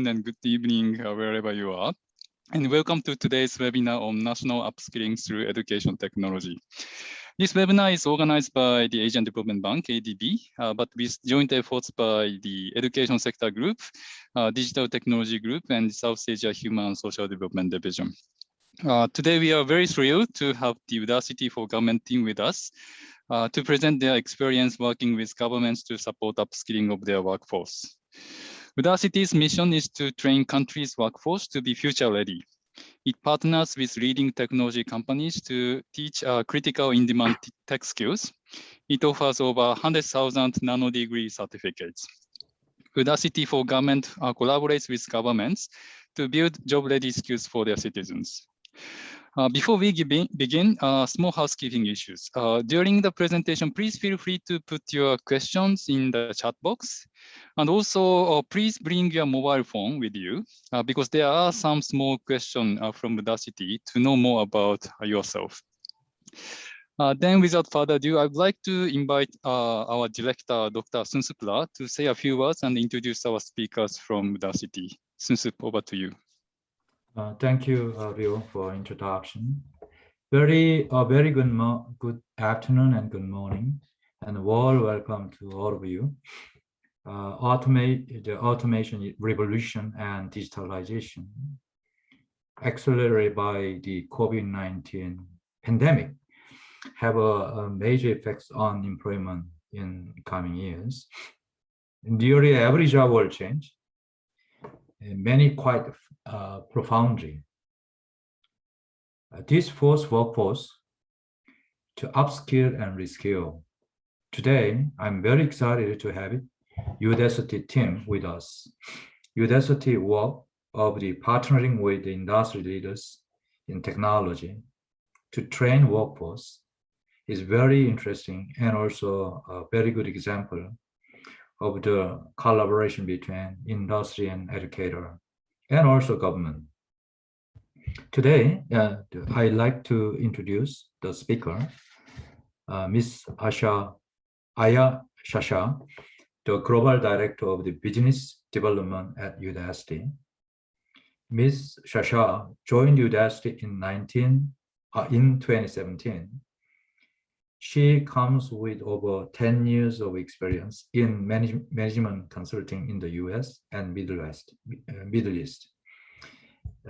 afternoon, and good evening, wherever you are. And welcome to today's webinar on National Upskilling through Education Technology. This webinar is organized by the Asian Development Bank, ADB, but with joint efforts by the Education Sector Group, Digital Technology Group, and South Asia Human and Social Development Division. Today, we are very thrilled to have the Udacity for Government team with us to present their experience working with governments to support upskilling of their workforce. Udacity's mission is to train countries' workforce to be future-ready. It partners with leading technology companies to teach critical in-demand tech skills. It offers over 100,000 nano-degree certificates. Udacity for Government collaborates with governments to build job-ready skills for their citizens. Before we begin, small housekeeping issues. During the presentation, please feel free to put your questions in the chat box. And also, please bring your mobile phone with you because there are some small questions from Udacity to know more about yourself. Then without further ado, I'd like to invite our director, Dr. Sunsupla, to say a few words and introduce our speakers from Udacity. Sunsup, over to you. Thank you, Rio, for introduction. Very good afternoon and good morning, and a warm welcome to all of you. The automation revolution and digitalization, accelerated by the COVID-19 pandemic, have a major effects on employment in coming years. Nearly every job will change, and many quite profoundly. This forces workforce to upskill and reskill. Today, I'm very excited to have Udacity team with us. Udacity work of the partnering with the industry leaders in technology to train workforce is very interesting and also a very good example of the collaboration between industry and educator and also government. Today, I'd like to introduce the speaker, Ms. Aya Shasha, the Global Director of the Business Development at Udacity. Ms. Shasha joined Udacity in 2017. She comes with over 10 years of experience in management consulting in the US and Middle East.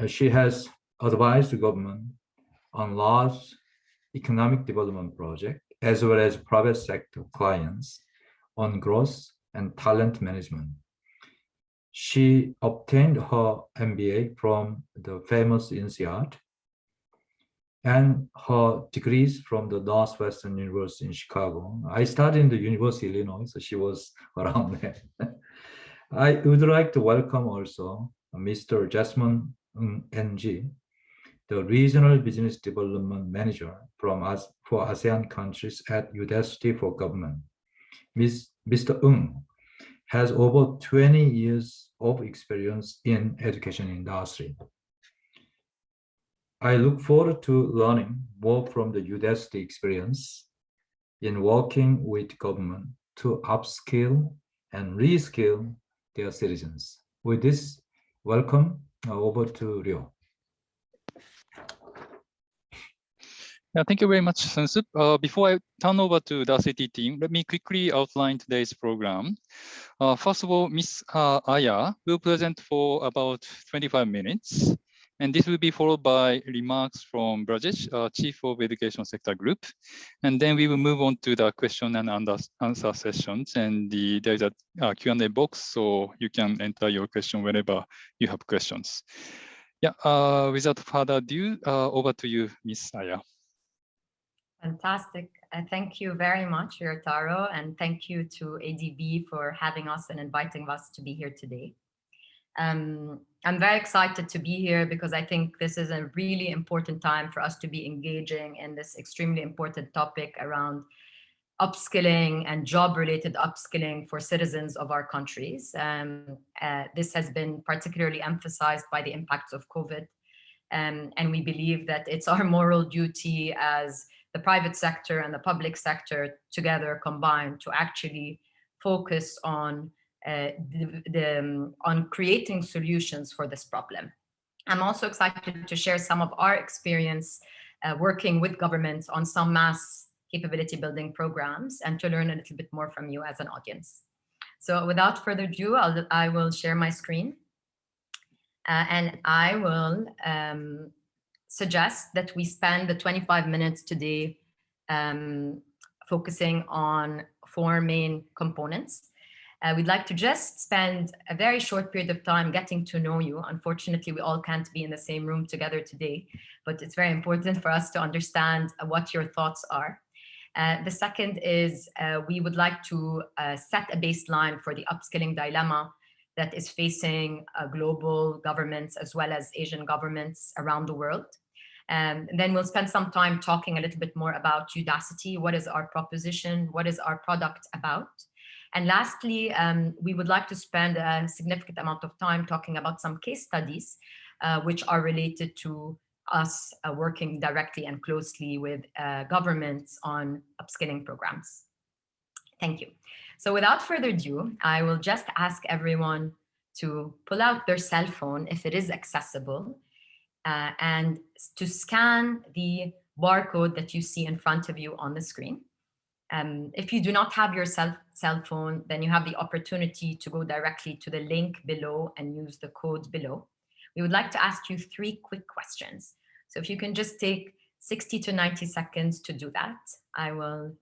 She has advised the government on large economic development projects, as well as private sector clients on growth and talent management. She obtained her MBA from the famous INSEAD and her degrees from the Northwestern University in Chicago. I studied in the University of Illinois, so she was around there. I would like to welcome also Mr. Jasmine NG, the Regional Business Development Manager for ASEAN countries at Udacity for Government. Mr. Ng has over 20 years of experience in education industry. I look forward to learning more from the Udacity experience in working with government to upskill and reskill their citizens. With this, welcome over to Rio. Yeah, thank you very much, Sunsup. Before I turn over to the Udacity team, let me quickly outline today's program. First of all, Ms. Aya will present for about 25 minutes. And this will be followed by remarks from Brajesh, Chief of Education Sector Group. And then we will move on to the question and answer sessions. And there's a Q&A box, so you can enter your question whenever you have questions. Yeah, without further ado, over to you, Ms. Aya. Fantastic. Thank you very much, Ryotaro, and thank you to ADB for having us and inviting us to be here today. I'm very excited to be here because I think this is a really important time for us to be engaging in this extremely important topic around upskilling and job-related upskilling for citizens of our countries. This has been particularly emphasized by the impacts of COVID. And we believe that it's our moral duty as the private sector and the public sector together combined to actually focus on on creating solutions for this problem. I'm also excited to share some of our experience working with governments on some mass capability building programs and to learn a little bit more from you as an audience. So without further ado, I will share my screen and I will suggest that we spend the 25 minutes today focusing on 4 main components. We'd like to just spend a very short period of time getting to know you. Unfortunately, we all can't be in the same room together today, but it's very important for us to understand what your thoughts are. The second is we would like to set a baseline for the upskilling dilemma that is facing global governments as well as Asian governments around the world. Then we'll spend some time talking a little bit more about Udacity. What is our proposition? What is our product about? And lastly, we would like to spend a significant amount of time talking about some case studies which are related to us working directly and closely with governments on upskilling programs. Thank you. So without further ado, I will just ask everyone to pull out their cell phone if it is accessible and to scan the barcode that you see in front of you on the screen. If you do not have your cell phone, then you have the opportunity to go directly to the link below and use the code below. We would like to ask you 3 quick questions. So if you can just take 60 to 90 seconds to do that, I will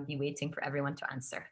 be waiting for everyone to answer.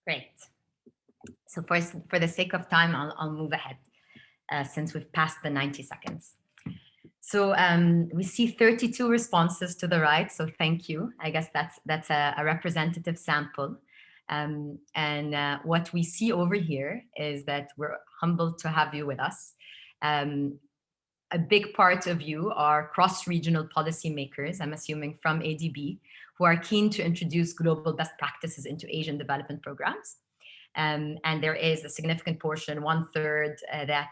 Great. So for the sake of time, I'll move ahead since we've passed the 90 seconds. So we see 32 responses to the right. So thank you. I guess that's a representative sample. And what we see over here is that we're humbled to have you with us. A big part of you are cross-regional policymakers, I'm assuming from ADB, who are keen to introduce global best practices into Asian development programs. And there is a significant portion, 1/3, that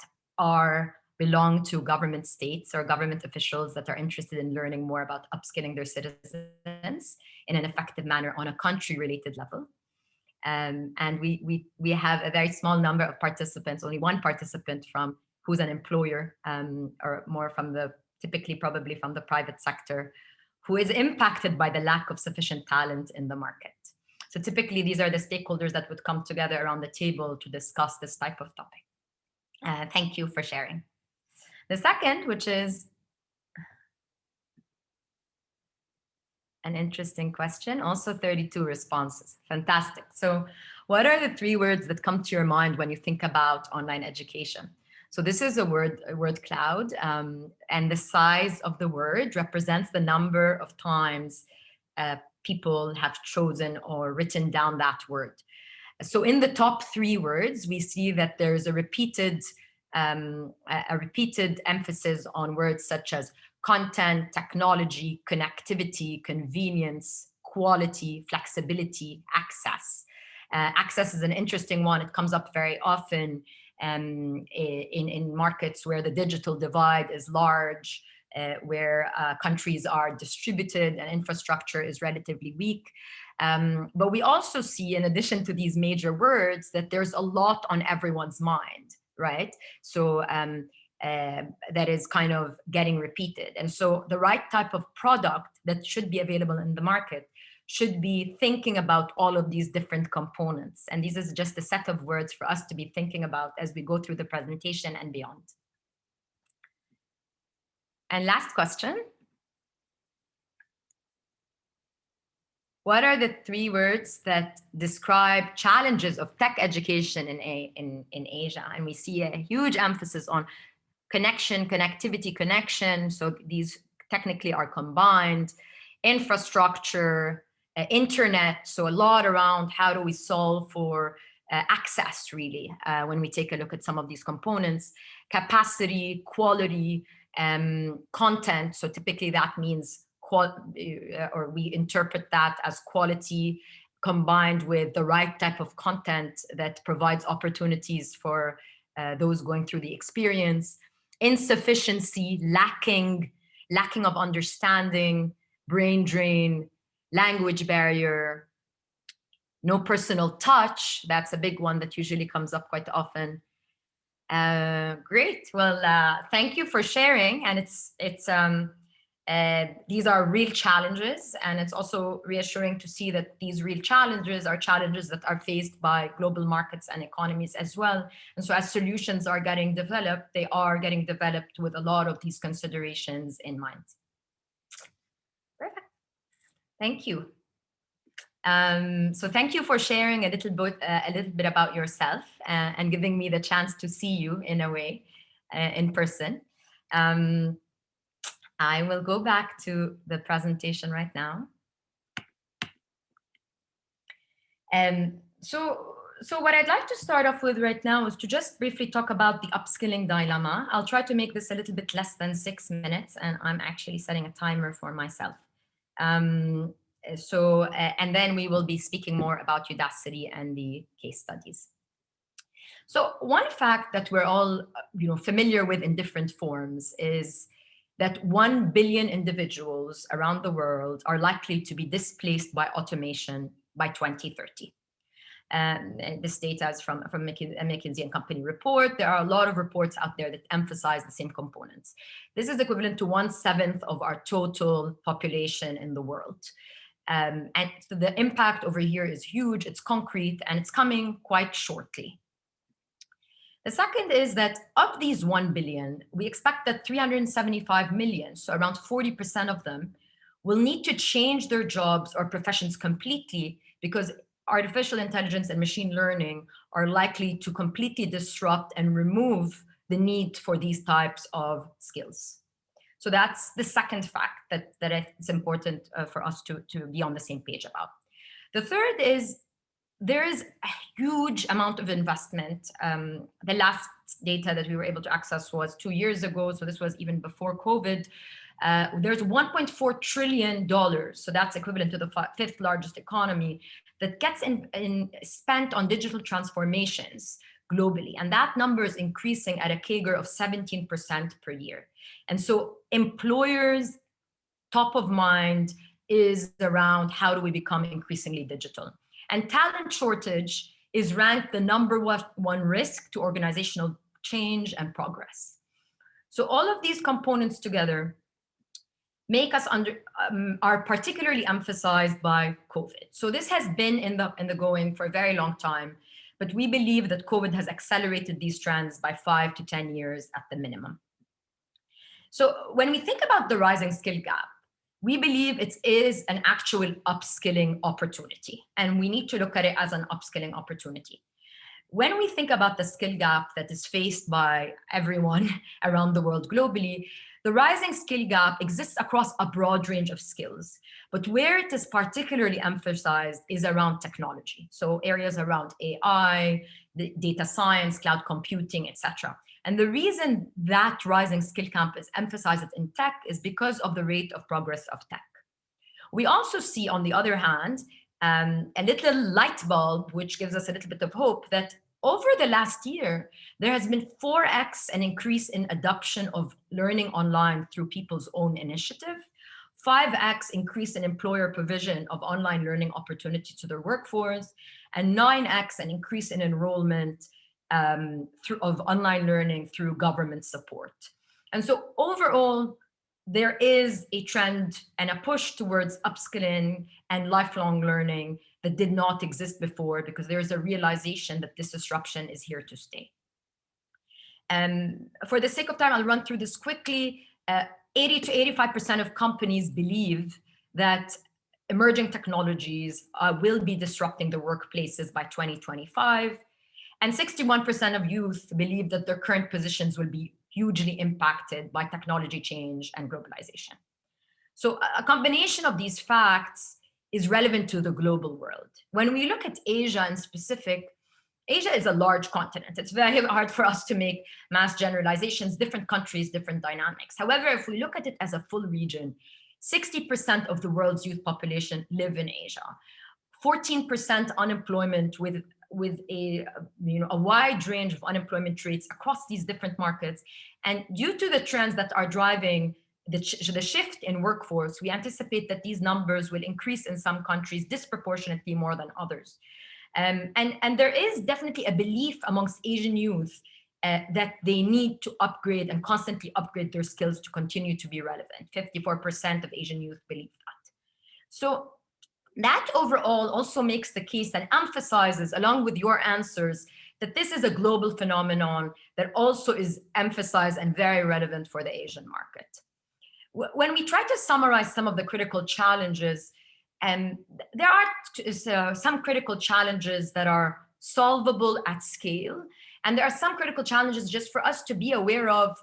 belong to government states or government officials that are interested in learning more about upskilling their citizens in an effective manner on a country-related level. And we have a very small number of participants, only 1 participant who's an employer or more typically probably from the private sector, who is impacted by the lack of sufficient talent in the market. So typically these are the stakeholders that would come together around the table to discuss this type of topic. Thank you for sharing. The second, which is an interesting question, also 32 responses. Fantastic. So what are the 3 words that come to your mind when you think about online education? So this is a word cloud, and the size of the word represents the number of times people have chosen or written down that word. So in the top 3 words, we see that there's a repeated a repeated emphasis on words such as content, technology, connectivity, convenience, quality, flexibility, access. Access is an interesting one. It comes up very often in markets where the digital divide is large, where countries are distributed and infrastructure is relatively weak. But we also see, in addition to these major words, that there's a lot on everyone's mind, right? So that is kind of getting repeated. And so the right type of product that should be available in the market should be thinking about all of these different components. And this is just a set of words for us to be thinking about as we go through the presentation and beyond. And last question. What are the 3 words that describe challenges of tech education in Asia? And we see a huge emphasis on connection, connectivity, connection. So these technically are combined. Infrastructure, internet. So a lot around how do we solve for access, really, when we take a look at some of these components. Capacity, quality, content. So typically that means or we interpret that as quality combined with the right type of content that provides opportunities for those going through the experience. Insufficiency, lacking of understanding, brain drain, language barrier, no personal touch. That's a big one that usually comes up quite often. Great. Well, thank you for sharing. And these are real challenges, and it's also reassuring to see that these real challenges are challenges that are faced by global markets and economies as well. And so as solutions are getting developed, they are getting developed with a lot of these considerations in mind. Perfect. Thank you. So thank you for sharing a little bit about yourself and giving me the chance to see you in a way in person. I will go back to the presentation right now. So what I'd like to start off with right now is to just briefly talk about the upskilling dilemma. I'll try to make this a little bit less than 6 minutes, and I'm actually setting a timer for myself. And then we will be speaking more about Udacity and the case studies. So one fact that we're all familiar with in different forms is that 1 billion individuals around the world are likely to be displaced by automation by 2030. And this data is from a McKinsey & Company report. There are a lot of reports out there that emphasize the same components. This is equivalent to 1/7 of our total population in the world. And so the impact over here is huge, it's concrete, and it's coming quite shortly. The second is that of these 1 billion, we expect that 375 million, so around 40% of them, will need to change their jobs or professions completely because artificial intelligence and machine learning are likely to completely disrupt and remove the need for these types of skills. So that's the second fact that it's important for us to be on the same page about. The third is there is a huge amount of investment. The last data that we were able to access was 2 years ago, so this was even before COVID. There's $1.4 trillion, so that's equivalent to the 5th largest economy, that gets spent on digital transformations globally. And that number is increasing at a CAGR of 17% per year. And so employers' top of mind is around how do we become increasingly digital. And talent shortage is ranked the #1 risk to organizational change and progress. So all of these components together make us are particularly emphasized by COVID. So this has been in the going for a very long time, but we believe that COVID has accelerated these trends by 5 to 10 years at the minimum. So when we think about the rising skill gap, we believe it is an actual upskilling opportunity, and we need to look at it as an upskilling opportunity. When we think about the skill gap that is faced by everyone around the world globally, the rising skill gap exists across a broad range of skills, but where it is particularly emphasized is around technology. So areas around AI, data science, cloud computing, etc. And the reason that rising skill gap is emphasized in tech is because of the rate of progress of tech. We also see, on the other hand, a little light bulb, which gives us a little bit of hope, that over the last year, there has been 4x an increase in adoption of learning online through people's own initiative, 5x increase in employer provision of online learning opportunity to their workforce, and 9x an increase in enrollment of online learning through government support. And so overall, there is a trend and a push towards upskilling and lifelong learning that did not exist before, because there's a realization that this disruption is here to stay. For the sake of time, I'll run through this quickly. 80 to 85% of companies believe that emerging technologies will be disrupting the workplaces by 2025. And 61% of youth believe that their current positions will be hugely impacted by technology change and globalization. So a combination of these facts is relevant to the global world. When we look at Asia in specific, Asia is a large continent. It's very hard for us to make mass generalizations, different countries, different dynamics. However, if we look at it as a full region, 60% of the world's youth population live in Asia. 14% unemployment with a wide range of unemployment rates across these different markets. And due to the trends that are driving the shift in workforce, we anticipate that these numbers will increase in some countries disproportionately more than others. And there is definitely a belief amongst Asian youth that they need to upgrade and constantly upgrade their skills to continue to be relevant. 54% of Asian youth believe that. So that overall also makes the case and emphasizes, along with your answers, that this is a global phenomenon that also is emphasized and very relevant for the Asian market. When we try to summarize some of the critical challenges, there are some critical challenges that are solvable at scale, and there are some critical challenges just for us to be aware of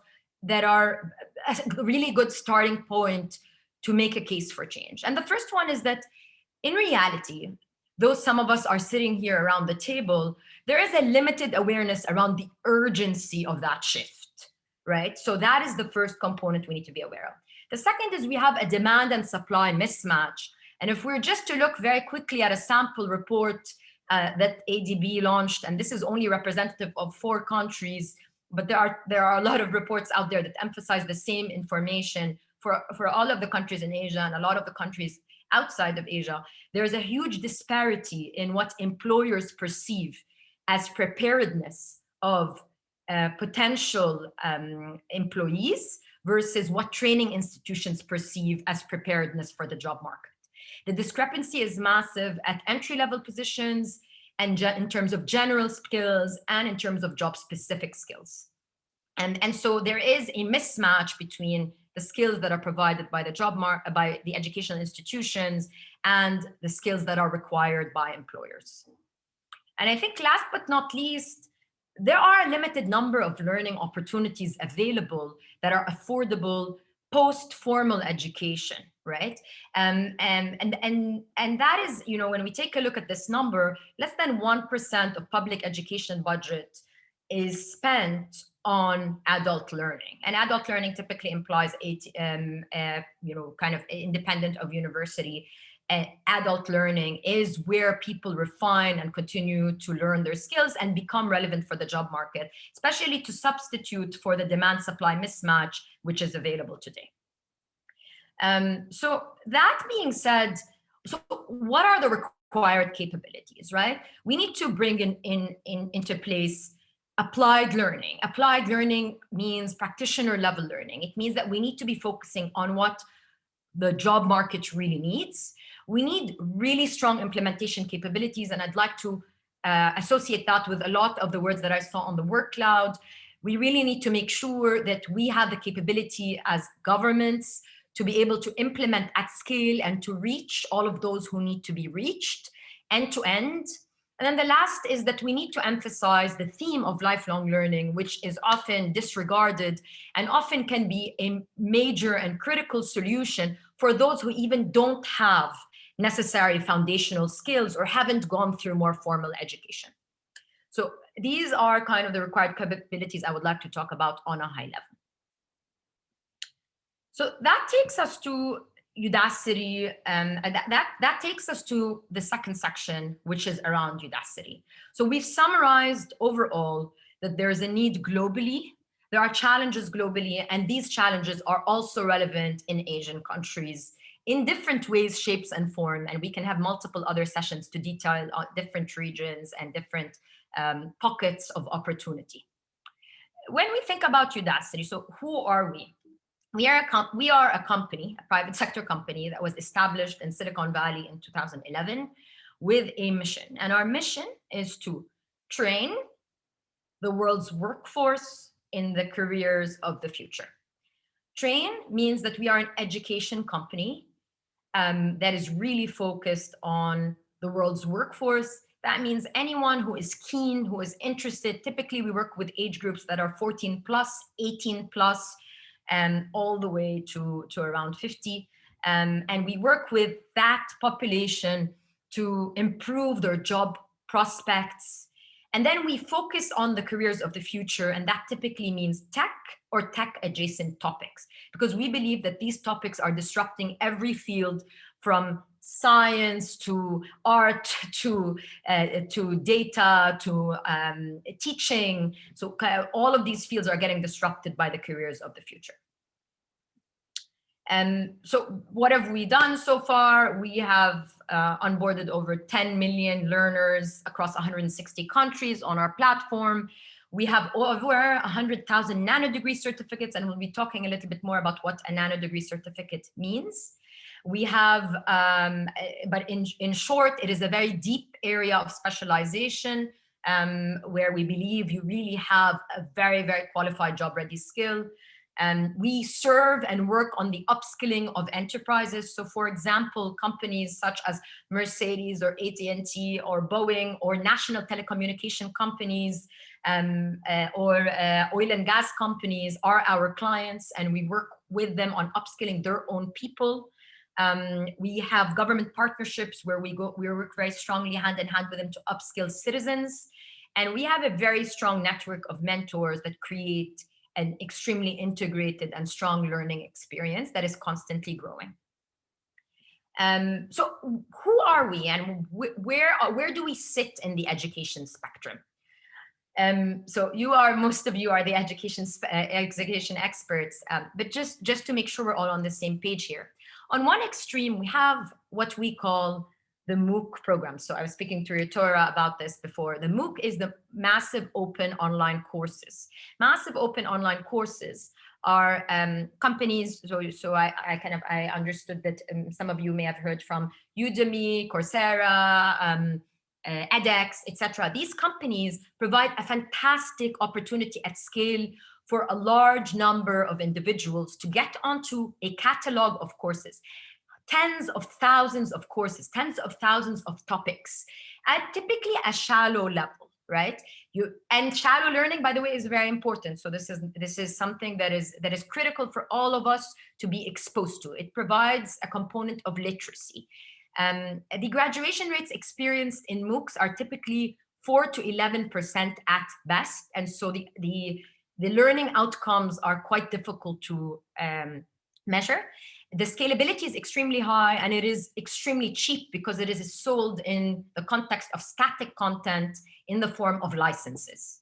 that are a really good starting point to make a case for change. And the first one is that in reality, though some of us are sitting here around the table, there is a limited awareness around the urgency of that shift, right? So that is the first component we need to be aware of. The second is we have a demand and supply mismatch. And if we're just to look very quickly at a sample report that ADB launched, and this is only representative of 4 countries, but there are a lot of reports out there that emphasize the same information for all of the countries in Asia and a lot of the countries outside of Asia. There's a huge disparity in what employers perceive as preparedness of potential employees versus what training institutions perceive as preparedness for the job market. The discrepancy is massive at entry-level positions and in terms of general skills and in terms of job-specific skills. And so there is a mismatch between the skills that are provided by by the educational institutions and the skills that are required by employers. And I think last but not least, there are a limited number of learning opportunities available that are affordable post-formal education, right? And that is, when we take a look at this number, less than 1% of public education budget is spent on adult learning. And adult learning typically implies kind of independent of university. Adult learning is where people refine and continue to learn their skills and become relevant for the job market, especially to substitute for the demand-supply mismatch, which is available today. So that being said, so what are the required capabilities, right? We need to bring into place applied learning. Applied learning means practitioner level learning. It means that we need to be focusing on what the job market really needs. We need really strong implementation capabilities, and I'd like to associate that with a lot of the words that I saw on the work cloud. We really need to make sure that we have the capability as governments to be able to implement at scale and to reach all of those who need to be reached end to end. And then the last is that we need to emphasize the theme of lifelong learning, which is often disregarded and often can be a major and critical solution for those who even don't have necessary foundational skills or haven't gone through more formal education. So these are kind of the required capabilities I would like to talk about on a high level. So that takes us to Udacity, and that takes us to the second section, which is around Udacity. So we've summarized overall that there is a need globally, there are challenges globally, and these challenges are also relevant in Asian countries in different ways, shapes, and form. And we can have multiple other sessions to detail on different regions and different pockets of opportunity. When we think about Udacity, so who are we? We are a company, a private sector company that was established in Silicon Valley in 2011 with a mission. And our mission is to train the world's workforce in the careers of the future. Train means that we are an education company that is really focused on the world's workforce. That means anyone who is keen, who is interested. Typically, we work with age groups that are 14 plus, 18 plus, and all the way to around 50. And we work with that population to improve their job prospects. And then we focus on the careers of the future, and that typically means tech or tech adjacent topics, because we believe that these topics are disrupting every field, from science to art to data to teaching. So all of these fields are getting disrupted by the careers of the future. And so what have we done so far? We have onboarded over 10 million learners across 160 countries on our platform. We have over 100,000 nanodegree certificates, and we'll be talking a little bit more about what a nanodegree certificate means. We have, but in short, it is a very deep area of specialization where we believe you really have a very, very qualified job-ready skill. And we serve and work on the upskilling of enterprises. So for example, companies such as Mercedes or AT&T or Boeing or national telecommunication companies or oil and gas companies are our clients, and we work with them on upskilling their own people. We have government partnerships where we work very strongly hand in hand with them to upskill citizens. And we have a very strong network of mentors that create an extremely integrated and strong learning experience that is constantly growing. So who are we, and where do we sit in the education spectrum? So most of you are the education experts, but just to make sure we're all on the same page here. On one extreme, we have what we call the MOOC program. So I was speaking to Ritora about this before. The MOOC is the massive open online courses. Massive open online courses are companies. So I understood that some of you may have heard from Udemy, Coursera, edX, etc. These companies provide a fantastic opportunity at scale for a large number of individuals to get onto a catalog of courses. Tens of thousands of courses, tens of thousands of topics at typically a shallow level, right? And shallow learning, by the way, is very important. So this is something that is critical for all of us to be exposed to. It provides a component of literacy. The graduation rates experienced in MOOCs are typically 4 to 11% at best, and so the learning outcomes are quite difficult to measure. The scalability is extremely high, and it is extremely cheap because it is sold in the context of static content in the form of licenses.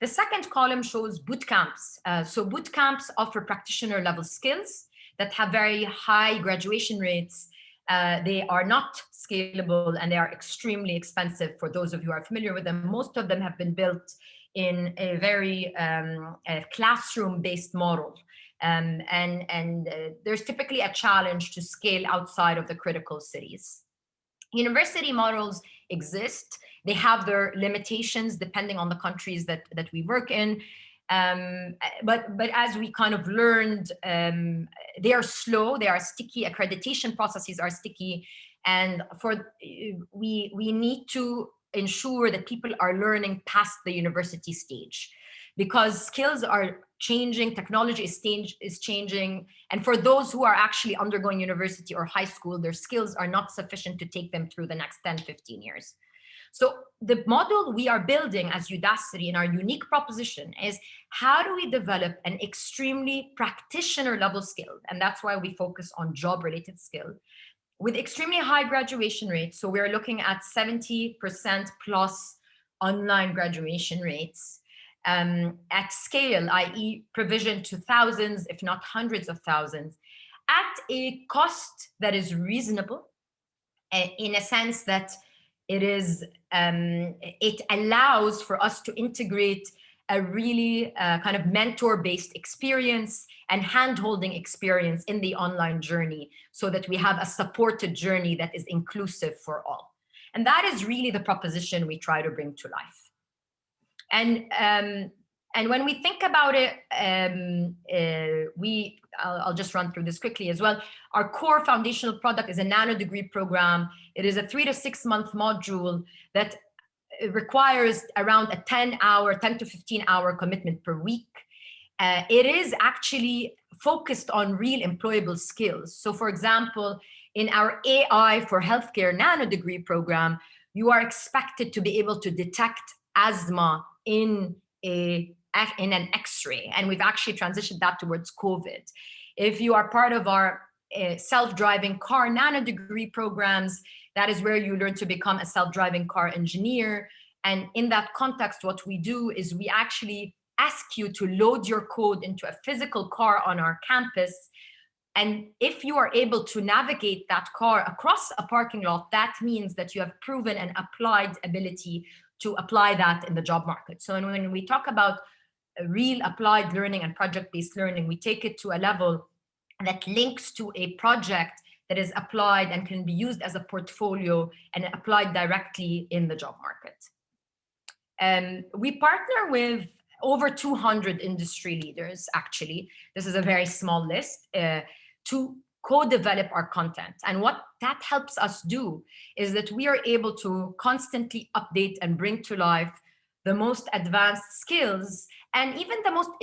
The second column shows boot camps. So boot camps offer practitioner level skills that have very high graduation rates. They are not scalable, and they are extremely expensive for those of you who are familiar with them. Most of them have been built in a very classroom-based model. And there's typically a challenge to scale outside of the critical cities. University models exist. They have their limitations depending on the countries that we work in. But as we kind of learned, they are slow, they are sticky, accreditation processes are sticky, and we need to ensure that people are learning past the university stage, because skills are changing, technology is changing, and for those who are actually undergoing university or high school, their skills are not sufficient to take them through the next 10, 15 years. So the model we are building as Udacity in our unique proposition is how do we develop an extremely practitioner level skill? And that's why we focus on job related skill with extremely high graduation rates. So we're looking at 70% plus online graduation rates at scale, i.e. provision to thousands, if not hundreds of thousands, at a cost that is reasonable, in a sense that it allows for us to integrate a really kind of mentor-based experience and hand-holding experience in the online journey, so that we have a supported journey that is inclusive for all. And that is really the proposition we try to bring to life. And when we think about it, I'll just run through this quickly as well. Our core foundational product is a nano degree program. It is a 3 to 6 month module that requires around a 10 to 15 hour commitment per week. It is actually focused on real employable skills. So for example, in our AI for healthcare nano degree program, you are expected to be able to detect asthma in an X-ray, and we've actually transitioned that towards COVID. If you are part of our self-driving car nano degree programs, that is where you learn to become a self-driving car engineer. And in that context, what we do is we actually ask you to load your code into a physical car on our campus. And if you are able to navigate that car across a parking lot, that means that you have proven an applied ability to apply that in the job market. So when we talk about real applied learning and project-based learning, we take it to a level that links to a project that is applied and can be used as a portfolio and applied directly in the job market. We partner with over 200 industry leaders, actually. This is a very small list, to co-develop our content. And what that helps us do is that we are able to constantly update and bring to life the most advanced skills, and even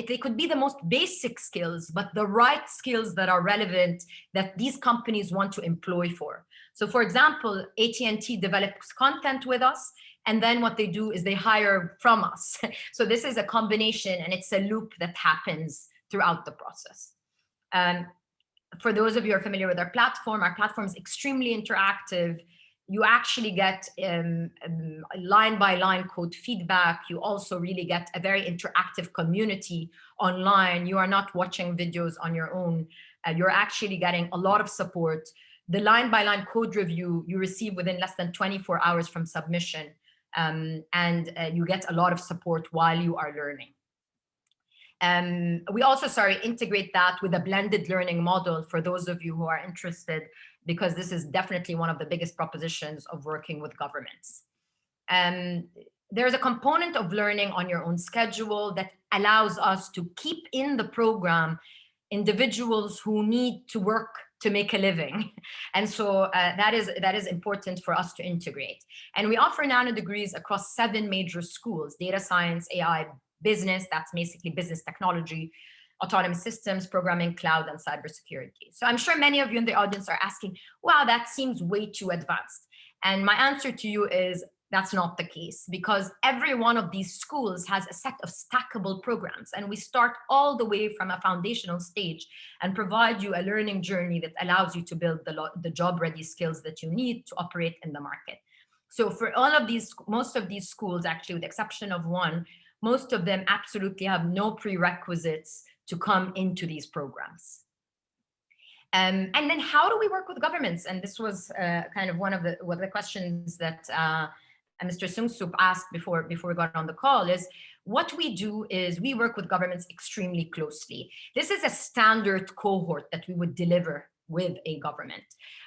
they could be the most basic skills, but the right skills that are relevant that these companies want to employ for. So for example, AT&T develops content with us, and then what they do is they hire from us. So this is a combination, and it's a loop that happens throughout the process. For those of you who are familiar with our platform is extremely interactive. You actually get line-by-line code feedback. You also really get a very interactive community online. You are not watching videos on your own. You're actually getting a lot of support. The line-by-line code review you receive within less than 24 hours from submission. And you get a lot of support while you are learning. We also, integrate that with a blended learning model for those of you who are interested, because this is definitely one of the biggest propositions of working with governments. There's a component of learning on your own schedule that allows us to keep in the program individuals who need to work to make a living. And so that is important for us to integrate. And we offer nano degrees across 7 major schools: data science, AI, business, that's basically business technology, autonomous systems, programming, cloud, and cybersecurity. So I'm sure many of you in the audience are asking, wow, that seems way too advanced. And my answer to you is that's not the case, because every one of these schools has a set of stackable programs, and we start all the way from a foundational stage and provide you a learning journey that allows you to build the job-ready skills that you need to operate in the market. So for all of these, most of these schools, actually, with the exception of one, most of them absolutely have no prerequisites to come into these programs. And then how do we work with governments? And this was kind of one of the questions that Mr. Sungsup asked before we got on the call. Is what we do is we work with governments extremely closely. This is a standard cohort that we would deliver with a government.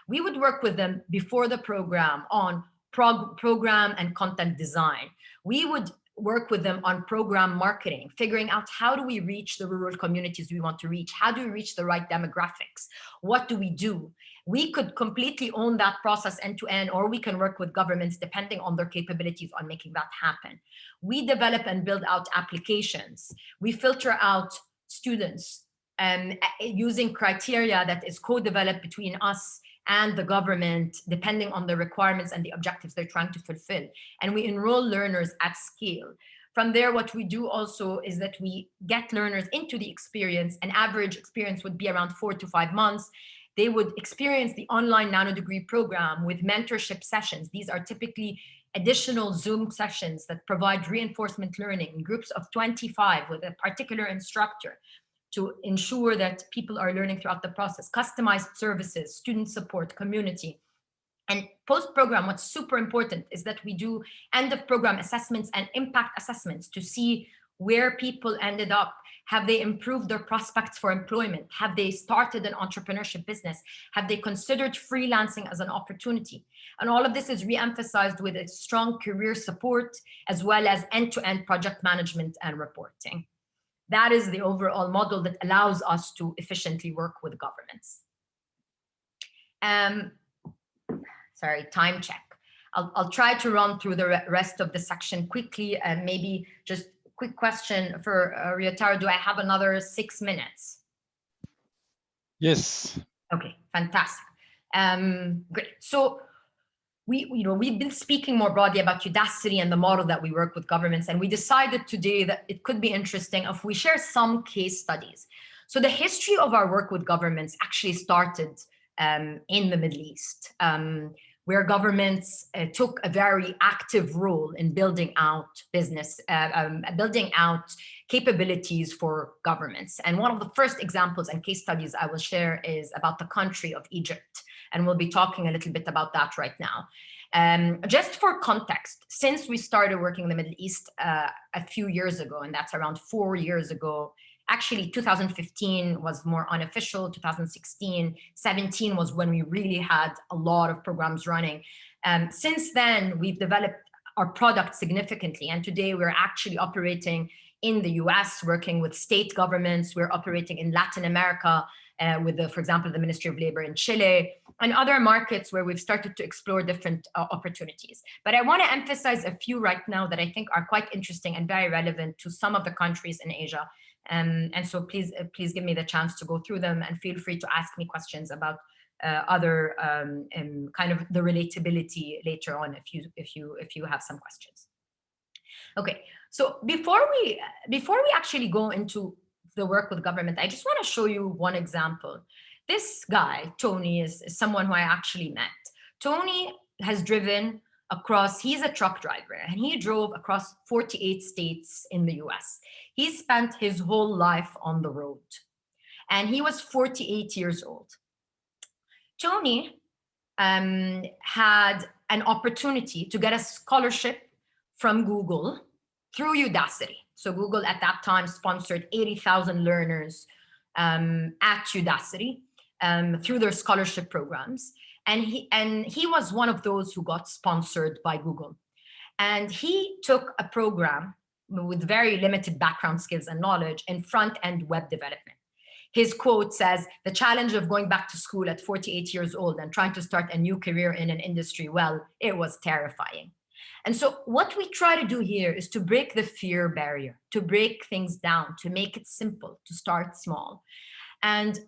We would work with them before the program on program and content design. We would work with them on program marketing, figuring out how do we reach the rural communities we want to reach? How do we reach the right demographics? What do we do? We could completely own that process end to end, or we can work with governments depending on their capabilities on making that happen. We develop and build out applications. We filter out students using criteria that is co-developed between us and the government, depending on the requirements and the objectives they're trying to fulfill. And we enroll learners at scale. From there, what we do also is that we get learners into the experience. An average experience would be around 4 to 5 months. They would experience the online nano-degree program with mentorship sessions. These are typically additional Zoom sessions that provide reinforcement learning in groups of 25 with a particular instructor to ensure that people are learning throughout the process, customized services, student support, community. And post-program, what's super important is that we do end-of-program assessments and impact assessments to see where people ended up. Have they improved their prospects for employment? Have they started an entrepreneurship business? Have they considered freelancing as an opportunity? And all of this is re-emphasized with a strong career support, as well as end-to-end project management and reporting. That is the overall model that allows us to efficiently work with governments. Sorry, time check. I'll try to run through the rest of the section quickly, and maybe just a quick question for Ryotaro. Do I have another 6 minutes? Yes. Okay, fantastic. Great. So we've been speaking more broadly about Udacity and the model that we work with governments, and we decided today that it could be interesting if we share some case studies. So the history of our work with governments actually started in the Middle East, where governments took a very active role in building out building out capabilities for governments. And one of the first examples and case studies I will share is about the country of Egypt. And we'll be talking a little bit about that right now. Just for context, since we started working in the Middle East a few years ago, and that's around 4 years ago, actually 2015 was more unofficial, 2016, 17 was when we really had a lot of programs running. Since then, we've developed our product significantly. And today we're actually operating in the US, working with state governments. We're operating in Latin America with, for example, the Ministry of Labor in Chile and other markets where we've started to explore different opportunities. But I want to emphasize a few right now that I think are quite interesting and very relevant to some of the countries in Asia. And so please give me the chance to go through them, and feel free to ask me questions about other kind of the relatability later on if you have some questions. Okay, so before we actually go into the work with government, I just want to show you one example. This guy, Tony, is someone who I actually met. Tony has driven across, he's a truck driver, and he drove across 48 states in the US. He spent his whole life on the road, and he was 48 years old. Tony had an opportunity to get a scholarship from Google through Udacity. So Google at that time sponsored 80,000 learners at Udacity through their scholarship programs. And he was one of those who got sponsored by Google. And he took a program with very limited background skills and knowledge in front-end web development. His quote says, "The challenge of going back to school at 48 years old and trying to start a new career in an industry, well, it was terrifying." And so what we try to do here is to break the fear barrier, to break things down, to make it simple, to start small. And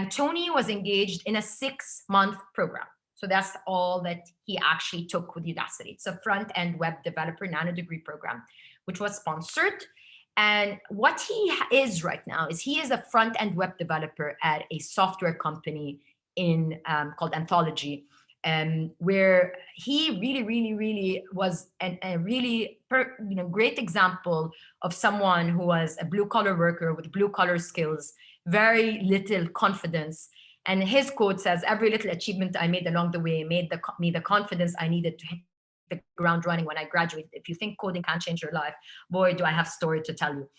Tony was engaged in a 6-month program. So that's all that he actually took with Udacity. It's a front-end web developer nano-degree program, which was sponsored. And what he is right now is he is a front-end web developer at a software company called Anthology, where he really was a really great example of someone who was a blue-collar worker with blue-collar skills, very little confidence. And his quote says, "Every little achievement I made along the way made me the confidence I needed to hit the ground running when I graduated. If you think coding can't change your life, boy, do I have a story to tell you."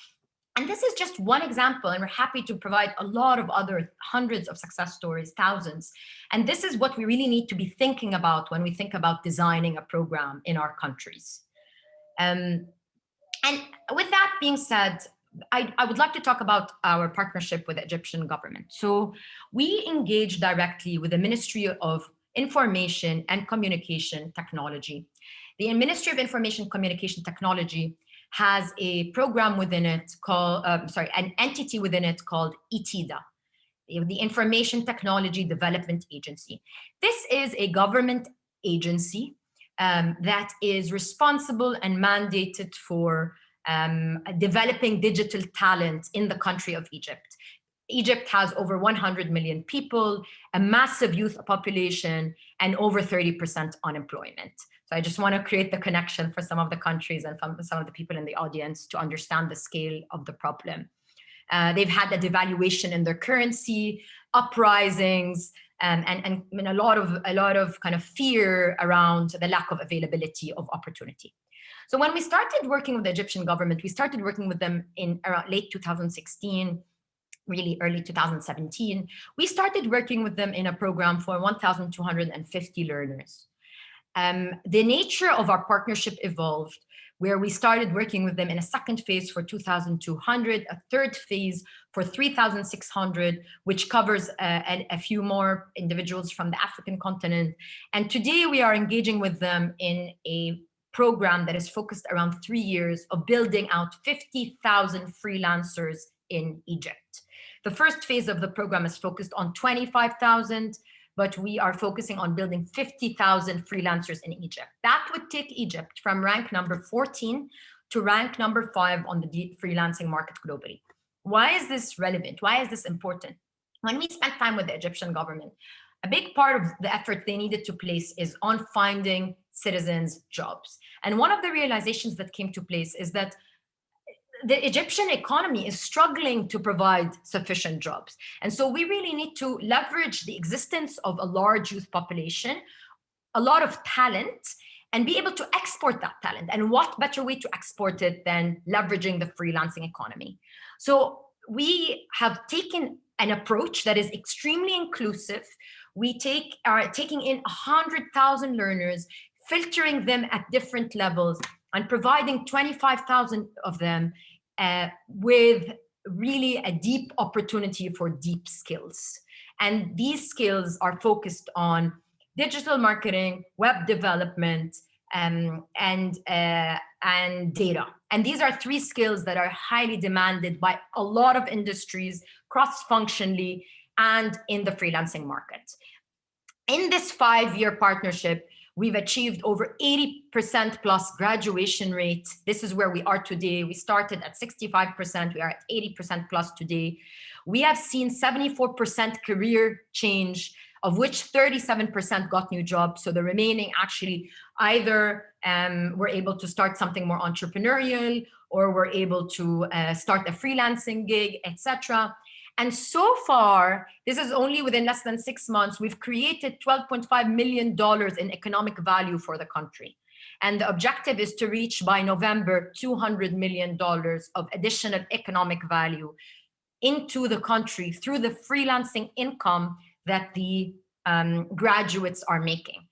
And this is just one example, and we're happy to provide a lot of other hundreds of success stories, thousands. And this is what we really need to be thinking about when we think about designing a program in our countries. And with that being said, I would like to talk about our partnership with the Egyptian government. So we engage directly with the Ministry of Information and Communication Technology. The Ministry of Information and Communication Technology has a program within it called, an entity within it called ITIDA, the Information Technology Development Agency. This is a government agency that is responsible and mandated for developing digital talent in the country of Egypt. Egypt has over 100 million people, a massive youth population, and over 30% unemployment. So I just want to create the connection for some of the countries and some of the people in the audience to understand the scale of the problem. They've had a devaluation in their currency, uprisings, and a lot of kind of fear around the lack of availability of opportunity. So when we started working with the Egyptian government, we started working with them in around late 2016, really early 2017. We started working with them in a program for 1,250 learners. The nature of our partnership evolved, where we started working with them in a second phase for 2,200, a third phase for 3,600, which covers a few more individuals from the African continent. And today we are engaging with them in a program that is focused around 3 years of building out 50,000 freelancers in Egypt. The first phase of the program is focused on 25,000, but we are focusing on building 50,000 freelancers in Egypt. That would take Egypt from rank number 14 to rank number 5 on the freelancing market globally. Why is this relevant? Why is this important? When we spent time with the Egyptian government, a big part of the effort they needed to place is on finding citizens jobs. And one of the realizations that came to place is that the Egyptian economy is struggling to provide sufficient jobs. And so we really need to leverage the existence of a large youth population, a lot of talent, and be able to export that talent. And what better way to export it than leveraging the freelancing economy? So we have taken an approach that is extremely inclusive. We are taking in 100,000 learners, filtering them at different levels, and providing 25,000 of them with really a deep opportunity for deep skills. And these skills are focused on digital marketing, web development, and data. And these are 3 skills that are highly demanded by a lot of industries, cross-functionally, and in the freelancing market. In this 5-year partnership, we've achieved over 80% plus graduation rate. This is where we are today. We started at 65%, we are at 80% plus today. We have seen 74% career change, of which 37% got new jobs. So the remaining actually either were able to start something more entrepreneurial, or were able to start a freelancing gig, etc. And so far, this is only within less than 6 months, we've created $12.5 million in economic value for the country. And the objective is to reach by November, $200 million of additional economic value into the country through the freelancing income that the graduates are making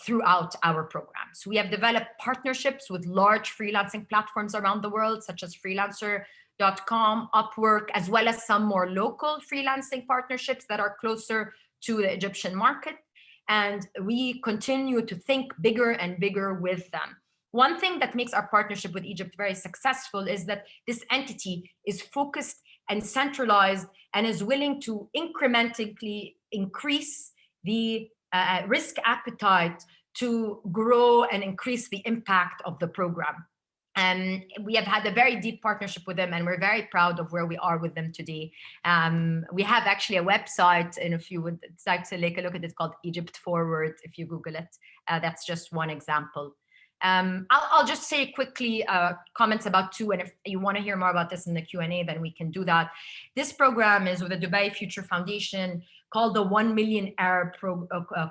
throughout our programs. We have developed partnerships with large freelancing platforms around the world, such as Freelancer.com, Upwork, as well as some more local freelancing partnerships that are closer to the Egyptian market. And we continue to think bigger and bigger with them. One thing that makes our partnership with Egypt very successful is that this entity is focused and centralized and is willing to incrementally increase the risk appetite to grow and increase the impact of the program. And we have had a very deep partnership with them, and we're very proud of where we are with them today. We have actually a website, and if you would like to take a look at it, called Egypt Forward, if you Google it. That's just one example. I'll just say quickly comments about 2, and if you want to hear more about this in the Q&A, then we can do that. This program is with the Dubai Future Foundation, called the 1 Million Arab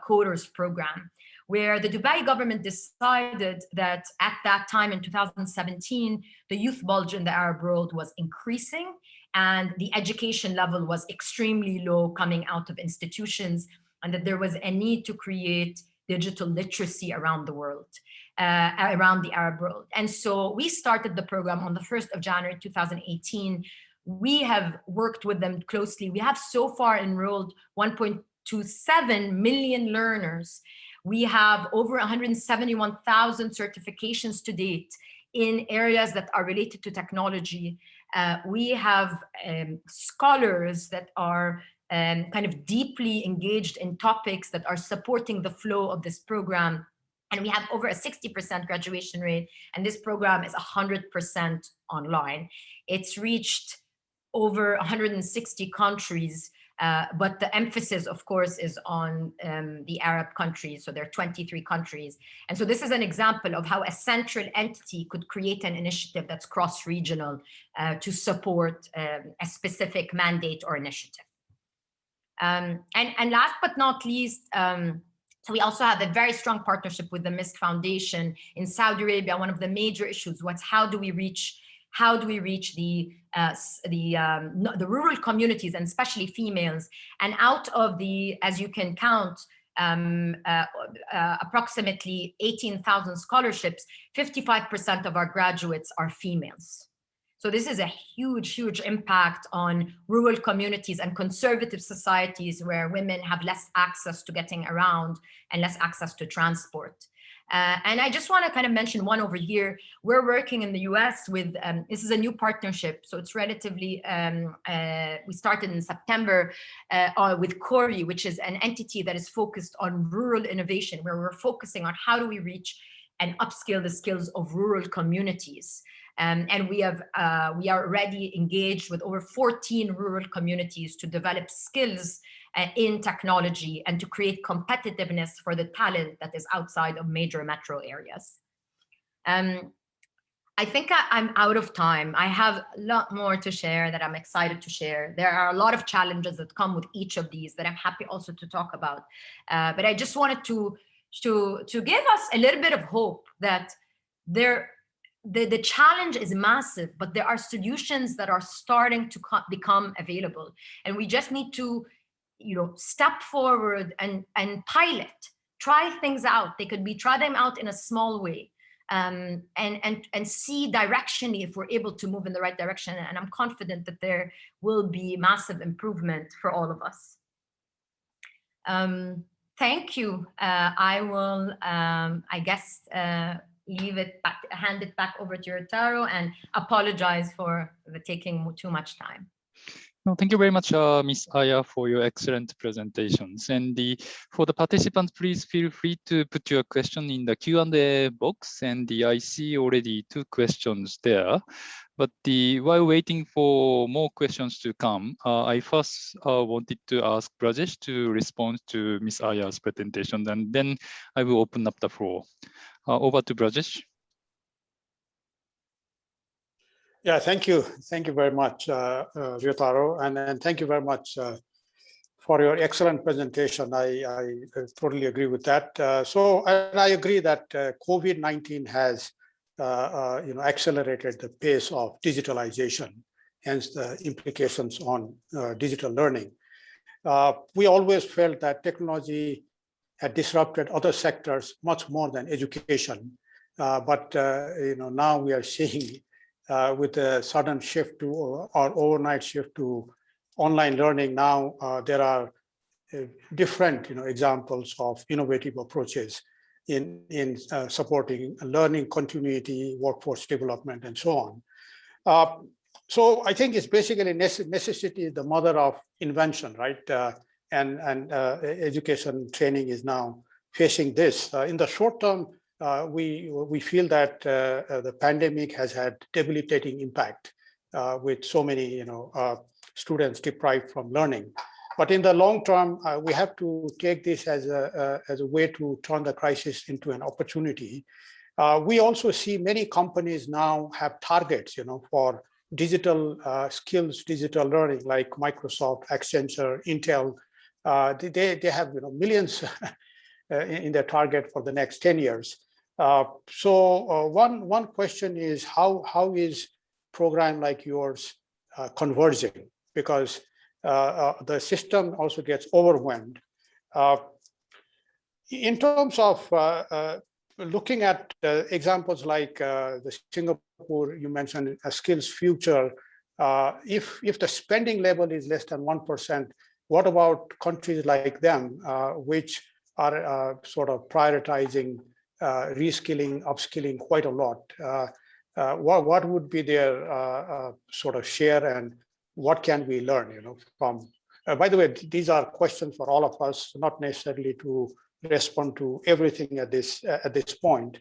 Coders Program, where the Dubai government decided that at that time in 2017, the youth bulge in the Arab world was increasing, and the education level was extremely low coming out of institutions, and that there was a need to create digital literacy around the world, around the Arab world. And so we started the program on the 1st of January 2018. We have worked with them closely. We have so far enrolled 1.27 million learners. We have over 171,000 certifications to date in areas that are related to technology. We have scholars that are kind of deeply engaged in topics that are supporting the flow of this program. And we have over a 60% graduation rate, and this program is 100% online. It's reached over 160 countries, but the emphasis, of course, is on the Arab countries. So there are 23 countries. And so this is an example of how a central entity could create an initiative that's cross-regional to support a specific mandate or initiative. And last but not least, so we also have a very strong partnership with the MISC Foundation in Saudi Arabia. One of the major issues was how do we reach the rural communities, and especially females? And out of the, as you can count, approximately 18,000 scholarships, 55% of our graduates are females. So this is a huge, huge impact on rural communities and conservative societies where women have less access to getting around and less access to transport. And I just want to kind of mention one over here. We're working in the US with, this is a new partnership. So it's relatively, we started in September with CORI, which is an entity that is focused on rural innovation, where we're focusing on how do we reach and upskill the skills of rural communities. And we are already engaged with over 14 rural communities to develop skills in technology and to create competitiveness for the talent that is outside of major metro areas. I think I'm out of time. I have a lot more to share that I'm excited to share. There are a lot of challenges that come with each of these that I'm happy also to talk about. But I just wanted to give us a little bit of hope that the challenge is massive, but there are solutions that are starting to become available. And we just need to, step forward and pilot, try things out. They could try them out in a small way, and see directionally if we're able to move in the right direction. And I'm confident that there will be massive improvement for all of us. Thank you. I will, I guess, hand it back over to Yotaro and apologize for taking too much time. No, thank you very much, Ms. Aya, for your excellent presentations. And for the participants, please feel free to put your question in the Q&A box. And I see already 2 questions there. But while waiting for more questions to come, I first wanted to ask Brajesh to respond to Ms. Aya's presentation, and then I will open up the floor. Over to Brajesh. Yeah, thank you. Thank you very much, Ryotaro, and thank you very much for your excellent presentation. I totally agree with that. And I agree that COVID-19 has accelerated the pace of digitalization, hence the implications on digital learning. We always felt that technology had disrupted other sectors much more than education, but now we are seeing with a sudden shift to or overnight shift to online learning. Now there are different examples of innovative approaches in supporting learning continuity, workforce development, and so on. So I think it's basically necessity is the mother of invention, right? And education training is now facing this. In the short term, we feel that the pandemic has had debilitating impact with so many students deprived from learning. But in the long term, we have to take this as a way to turn the crisis into an opportunity. We also see many companies now have targets, for digital skills, digital learning, like Microsoft, Accenture, Intel. They have millions in their target for the next 10 years. So one question is how is program like yours converging? Because the system also gets overwhelmed. In terms of looking at examples like the Singapore, you mentioned a skills future, if the spending level is less than 1%, what about countries like them, which are sort of prioritizing reskilling, upskilling quite a lot? what would be their sort of share, and what can we learn, from? By the way, these are questions for all of us, not necessarily to respond to everything at this point.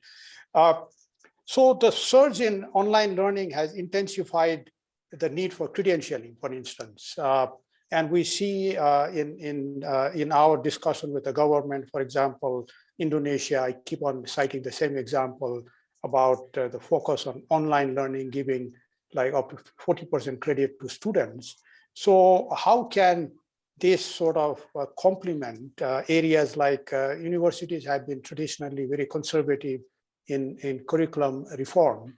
So the surge in online learning has intensified the need for credentialing, for instance. And we see in our discussion with the government, for example, Indonesia, I keep on citing the same example about the focus on online learning, giving like up to 40% credit to students. So how can this sort of complement areas like universities have been traditionally very conservative in curriculum reform.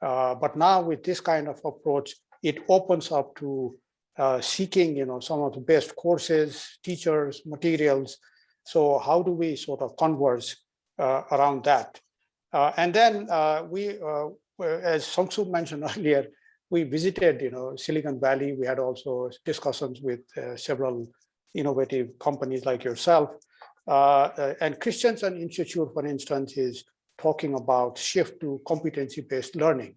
But now with this kind of approach, it opens up to seeking, some of the best courses, teachers, materials. So how do we sort of converse around that? And then we, as Sung-Soo mentioned earlier, we visited, Silicon Valley. We had also discussions with several innovative companies like yourself. And Christensen Institute, for instance, is talking about shift to competency-based learning.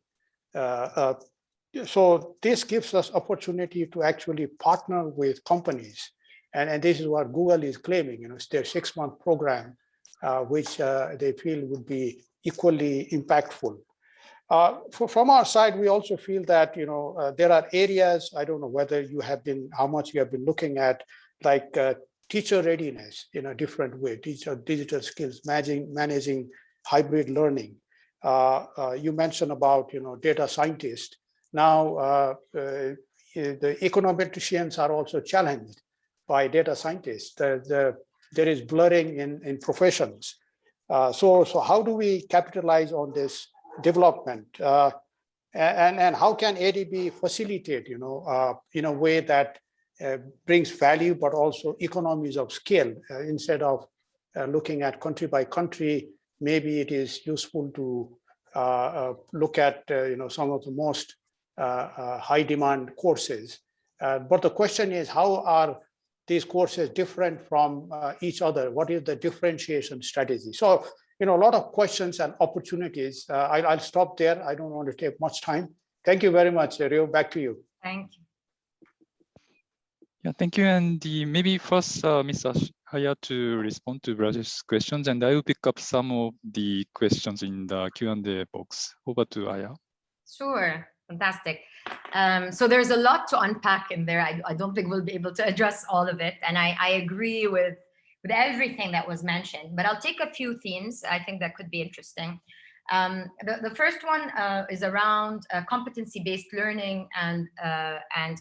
So this gives us opportunity to actually partner with companies. And this is what Google is claiming, it's their 6-month program, which they feel would be equally impactful. From our side, we also feel that, there are areas, I don't know whether you have been, how much you have been looking at, like teacher readiness in a different way, digital skills, managing hybrid learning. You mentioned about, data scientists. Now, the econometricians are also challenged by data scientists. There is blurring in professions. So how do we capitalize on this development? And how can ADB facilitate, in a way that brings value, but also economies of scale, instead of looking at country by country? Maybe it is useful to look at, some of the most high demand courses. But the question is, how are these courses different from each other? What is the differentiation strategy? So, a lot of questions and opportunities. I'll stop there. I don't want to take much time. Thank you very much, Rio. Back to you. Thank you. Yeah, thank you. And maybe first, Mr. Haya to respond to Rajesh's questions, and I will pick up some of the questions in the Q&A box. Over to Haya. Sure, fantastic. So there's a lot to unpack in there. I don't think we'll be able to address all of it. And I agree with everything that was mentioned, but I'll take a few themes I think that could be interesting. The first one is around competency-based learning and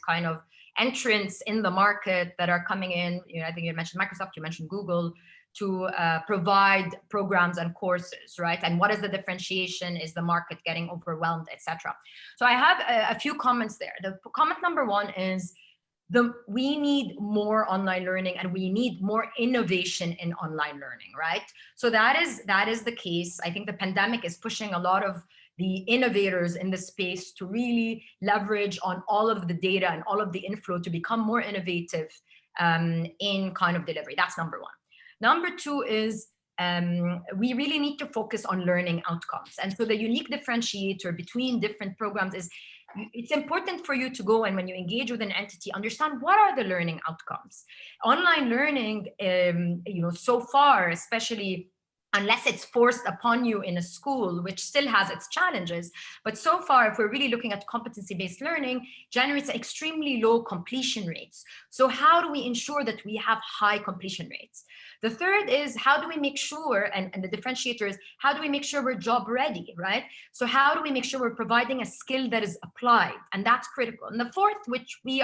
kind of entrants in the market that are coming in. I think you mentioned Microsoft, you mentioned Google, to provide programs and courses, right? And what is the differentiation? Is the market getting overwhelmed, etc.? So I have a few comments there. The comment number one is we need more online learning, and we need more innovation in online learning, right? So that is the case. I think the pandemic is pushing a lot of the innovators in the space to really leverage on all of the data and all of the inflow to become more innovative in kind of delivery. That's number one. Number two is we really need to focus on learning outcomes. And so the unique differentiator between different programs is it's important for you to go, and when you engage with an entity, understand what are the learning outcomes. Online learning, so far, especially unless it's forced upon you in a school, which still has its challenges. But so far, if we're really looking at competency-based learning, generates extremely low completion rates. So how do we ensure that we have high completion rates? The third is, how do we make sure, and the differentiator is, how do we make sure we're job ready, right? So how do we make sure we're providing a skill that is applied? And that's critical. And the fourth, which we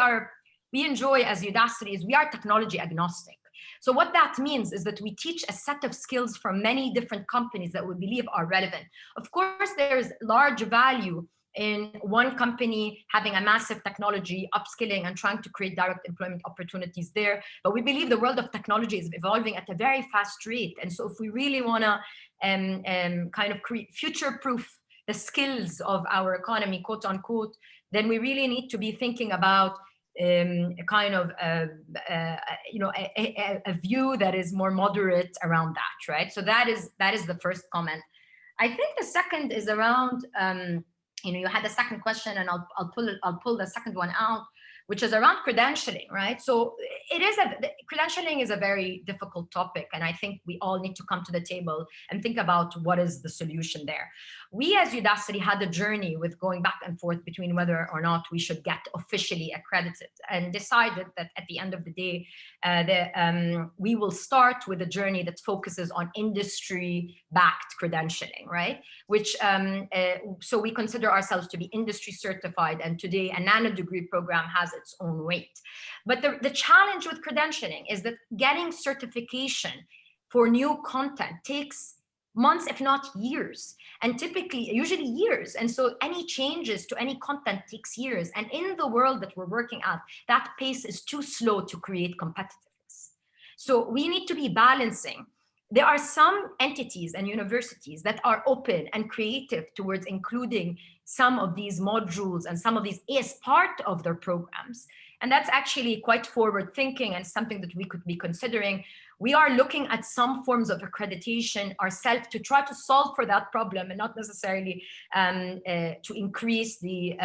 enjoy as Udacity, is we are technology agnostic. So what that means is that we teach a set of skills from many different companies that we believe are relevant. Of course, there's large value in one company having a massive technology upskilling and trying to create direct employment opportunities there. But we believe the world of technology is evolving at a very fast rate. And so if we really want to kind of future-proof the skills of our economy, quote unquote, then we really need to be thinking about a view that is more moderate around that, right? So that is the first comment. I think the second is around you had the second question, and I'll pull the second one out, which is around credentialing, right? So credentialing is a very difficult topic, and I think we all need to come to the table and think about what is the solution there. We as Udacity had a journey with going back and forth between whether or not we should get officially accredited, and decided that at the end of the day, we will start with a journey that focuses on industry-backed credentialing, right? Which, so we consider ourselves to be industry certified, and today a nano-degree program has its own weight. But the challenge with credentialing is that getting certification for new content takes months, if not years, and usually years. And so any changes to any content takes years. And in the world that we're working at, that pace is too slow to create competitiveness. So we need to be balancing. There are some entities and universities that are open and creative towards including some of these modules and some of these as part of their programs. And that's actually quite forward thinking and something that we could be considering. We are looking at some forms of accreditation ourselves to try to solve for that problem, and not necessarily to increase the,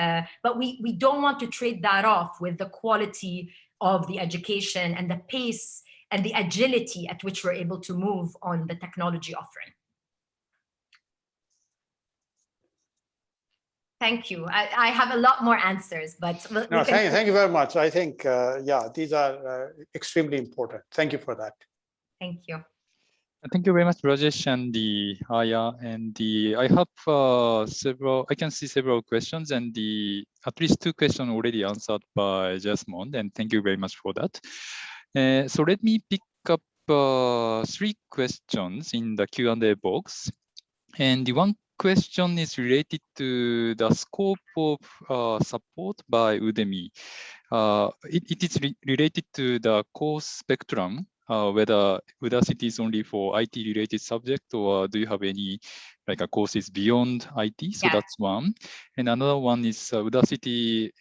but we don't want to trade that off with the quality of the education and the pace and the agility at which we're able to move on the technology offering. Thank you. I have a lot more answers, but no, thank you very much. I think, yeah, these are extremely important. Thank you for that. Thank you. Thank you very much, Rajesh and Aya. And I have I can see several questions, and at least 2 questions already answered by Jasmine, and thank you very much for that. So let me pick up 3 questions in the Q&A box. And the one question is related to the scope of support by Udemy. It is related to the course spectrum, whether Udacity is only for IT related subject, or do you have any courses beyond IT? So yeah, that's one. And another one is Udacity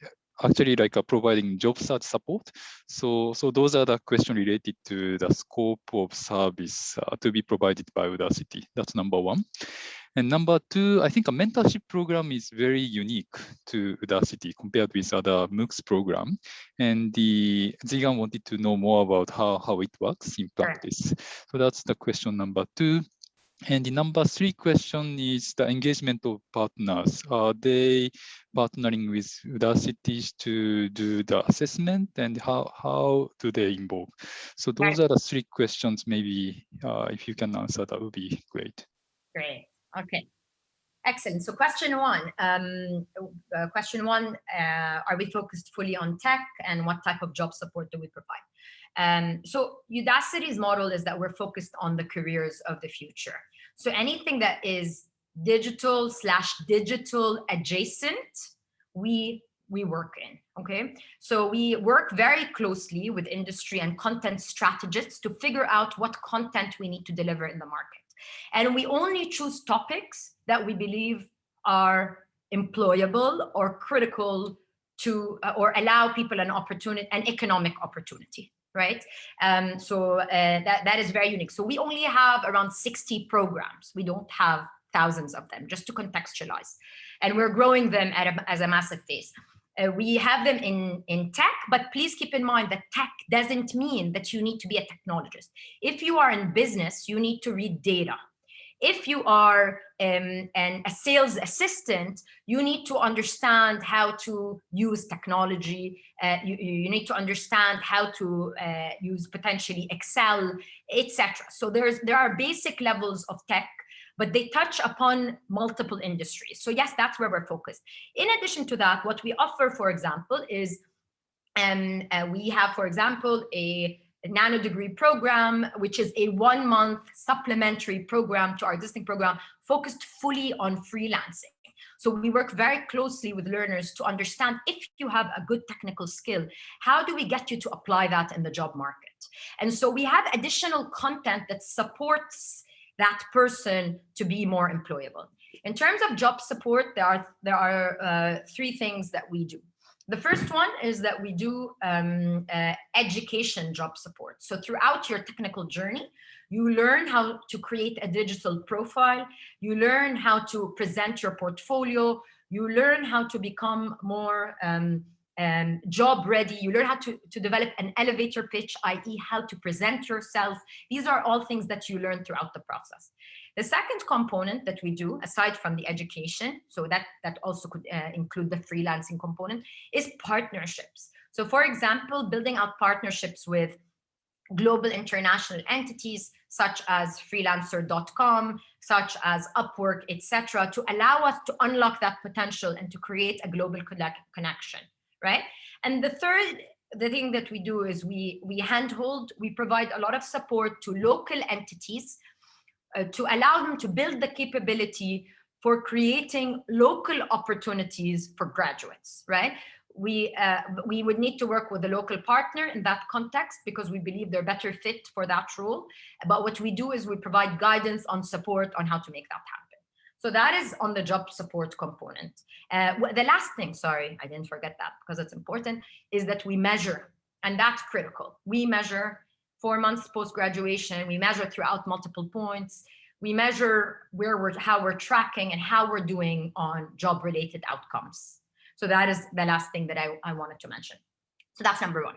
actually providing job search support. So those are the questions related to the scope of service to be provided by Udacity. That's number 1. And number 2, I think a mentorship program is very unique to Udacity compared with other MOOCs program. And Zigan wanted to know more about how it works in practice. So that's the question number 2. And the number 3 question is the engagement of partners. Are they partnering with Udacity to do the assessment, and how do they involve? So those are the 3 questions. Maybe if you can answer, that would be great. Great. Okay. Excellent. So question 1, are we focused fully on tech, and what type of job support do we provide? So Udacity's model is that we're focused on the careers of the future. So anything that is digital/digital adjacent, we work in, okay? So we work very closely with industry and content strategists to figure out what content we need to deliver in the market. And we only choose topics that we believe are employable or critical to, or allow people an opportunity, an economic opportunity, right? So that is very unique. So we only have around 60 programs. We don't have thousands of them, just to contextualize. And we're growing them as a massive pace. We have them in tech, but please keep in mind that tech doesn't mean that you need to be a technologist. If you are in business, you need to read data. If you are a sales assistant, you need to understand how to use technology. You need to understand how to use potentially Excel, etc. So there are basic levels of tech, but they touch upon multiple industries. So yes, that's where we're focused. In addition to that, what we offer, for example, is we have, for example, a nano degree program, which is a 1-month supplementary program to our existing program, focused fully on freelancing. So we work very closely with learners to understand, if you have a good technical skill, how do we get you to apply that in the job market? And so we have additional content that supports that person to be more employable. In terms of job support, there are 3 things that we do. The first one is that we do education job support. So throughout your technical journey, you learn how to create a digital profile, you learn how to present your portfolio, You learn how to become more job ready. You learn how to develop an elevator pitch, i.e. how to present yourself. These are all things that you learn throughout the process. The second component that we do, aside from the education, so that also could include the freelancing component, is partnerships. So for example, building out partnerships with global international entities such as freelancer.com, such as Upwork, etc., to allow us to unlock that potential and to create a global connection, right? And the thing that we do is we handhold, we provide a lot of support to local entities to allow them to build the capability for creating local opportunities for graduates, right? We would need to work with a local partner in that context because we believe they're better fit for that role. But what we do is we provide guidance on support on how to make that happen. So that is on the job support component. The last thing, sorry, I didn't forget that because it's important, is that we measure, and that's critical. We measure 4 months post-graduation. We measure throughout multiple points. We measure how we're tracking and how we're doing on job-related outcomes. So that is the last thing that I wanted to mention. So that's number one.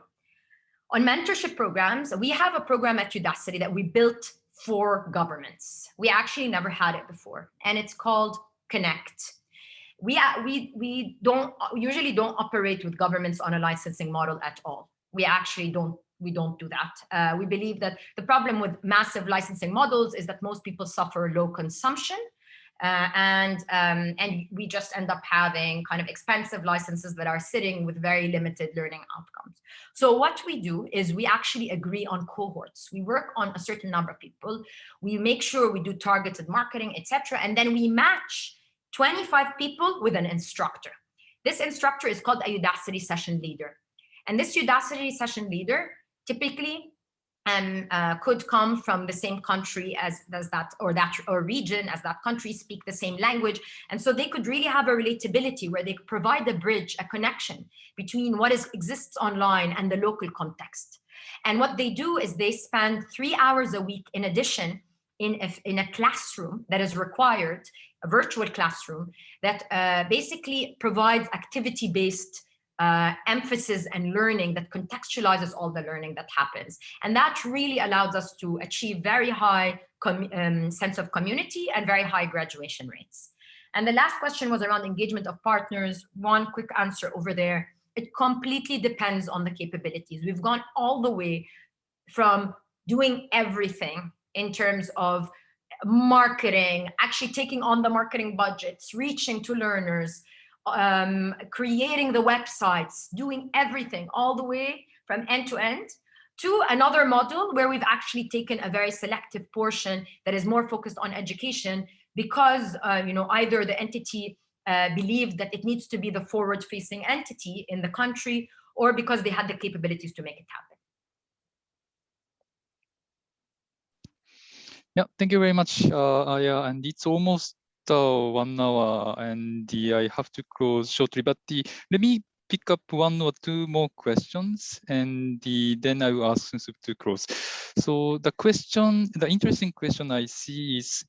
On mentorship programs, we have a program at Udacity that we built for governments. We actually never had it before, and it's called Connect. We usually don't operate with governments on a licensing model at all. We actually don't do that. We believe that the problem with massive licensing models is that most people suffer low consumption, and we just end up having kind of expensive licenses that are sitting with very limited learning outcomes. So what we do is we actually agree on cohorts. We work on a certain number of people. We make sure we do targeted marketing, etc. And then we match 25 people with an instructor. This instructor is called a Udacity session leader. And this Udacity session leader typically could come from the same country as that or region as that country, speak the same language. And so they could really have a relatability where they could provide a bridge, a connection between what exists online and the local context. And what they do is they spend 3 hours a week in addition in a classroom that is required, a virtual classroom that basically provides activity-based emphasis and learning that contextualizes all the learning that happens. And that really allows us to achieve very high sense of community and very high graduation rates. And the last question was around engagement of partners. One quick answer over there. It completely depends on the capabilities. We've gone all the way from doing everything in terms of marketing, actually taking on the marketing budgets, reaching to learners, creating the websites, doing everything all the way from end to end, to another model where we've actually taken a very selective portion that is more focused on education because either the entity believed that it needs to be the forward-facing entity in the country, or because they had the capabilities to make it happen. Yeah, thank you very much, Aya. And it's almost 1 hour, and I have to close shortly. But let me pick up 1 or 2 more questions, and then I will ask Sunsub to close. So the interesting question I see is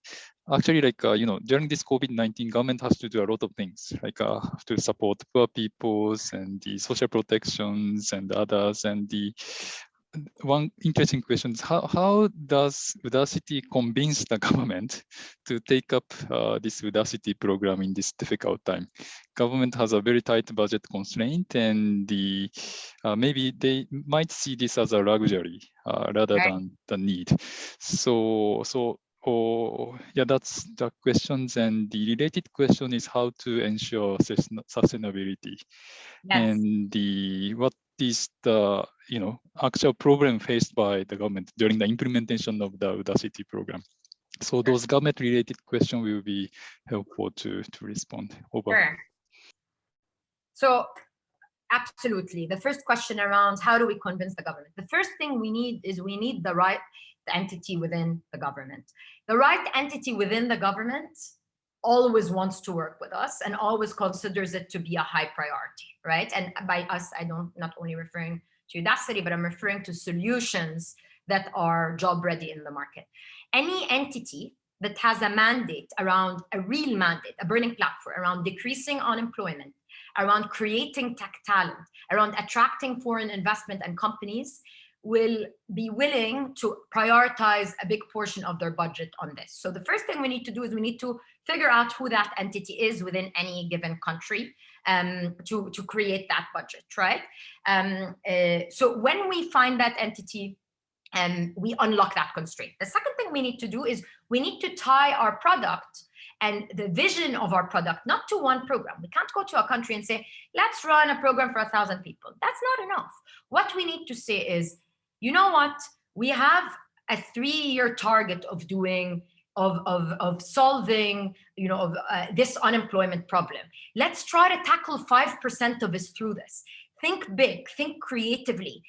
actually like during this COVID-19, government has to do a lot of things, like have to support poor peoples and the social protections and others. And one interesting question is how does Udacity convince the government to take up this Udacity program in this difficult time? Government has a very tight budget constraint, and maybe they might see this as a luxury rather than the need. So yeah, that's the questions. And the related question is how to ensure sustainability. Yes. And what is the actual problem faced by the government during the implementation of the Udacity program? So those government-related questions will be helpful to respond. Over. Sure. So absolutely, the first question around how do we convince the government? The first thing we need is the right entity within the government. The right entity within the government always wants to work with us and always considers it to be a high priority, right? And by us, not only referring to Udacity, but I'm referring to solutions that are job ready in the market. Any entity that has a mandate around a real mandate, a burning platform around decreasing unemployment, around creating tech talent, around attracting foreign investment and companies, will be willing to prioritize a big portion of their budget on this. So the first thing we need to do is we need to figure out who that entity is within any given country to create that budget, right? So when we find that entity, we unlock that constraint. The second thing we need to do is we need to tie our product and the vision of our product not to one program. We can't go to a country and say, let's run a program for 1,000 people. That's not enough. What we need to say is, you know what? We have a 3-year target of doing, of solving, this unemployment problem. Let's try to tackle 5% of us through this. Think big, think creatively.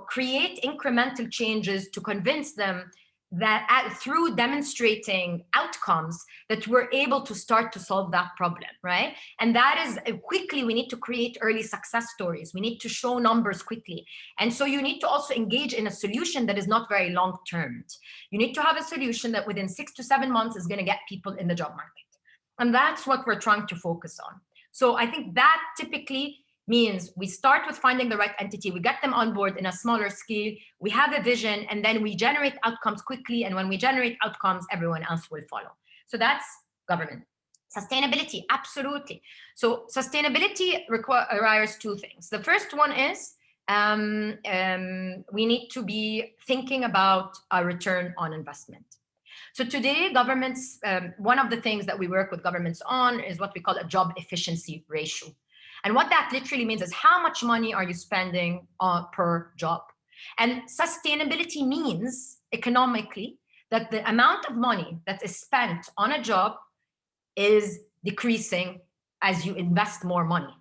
Create incremental changes to convince them that through demonstrating outcomes that we're able to start to solve that problem, right? And that is quickly, we need to create early success stories. We need to show numbers quickly. And so you need to also engage in a solution that is not very long-term. You need to have a solution that within 6 to 7 months is going to get people in the job market. And that's what we're trying to focus on. So I think that typically means we start with finding the right entity, we get them on board in a smaller scale, we have a vision, and then we generate outcomes quickly. And when we generate outcomes, everyone else will follow. So that's government. Sustainability, absolutely. So sustainability requires 2 things. The first one is we need to be thinking about a return on investment. So today, governments, one of the things that we work with governments on is what we call a job efficiency ratio. And what that literally means is how much money are you spending per job? And sustainability means economically that the amount of money that is spent on a job is decreasing as you invest more money.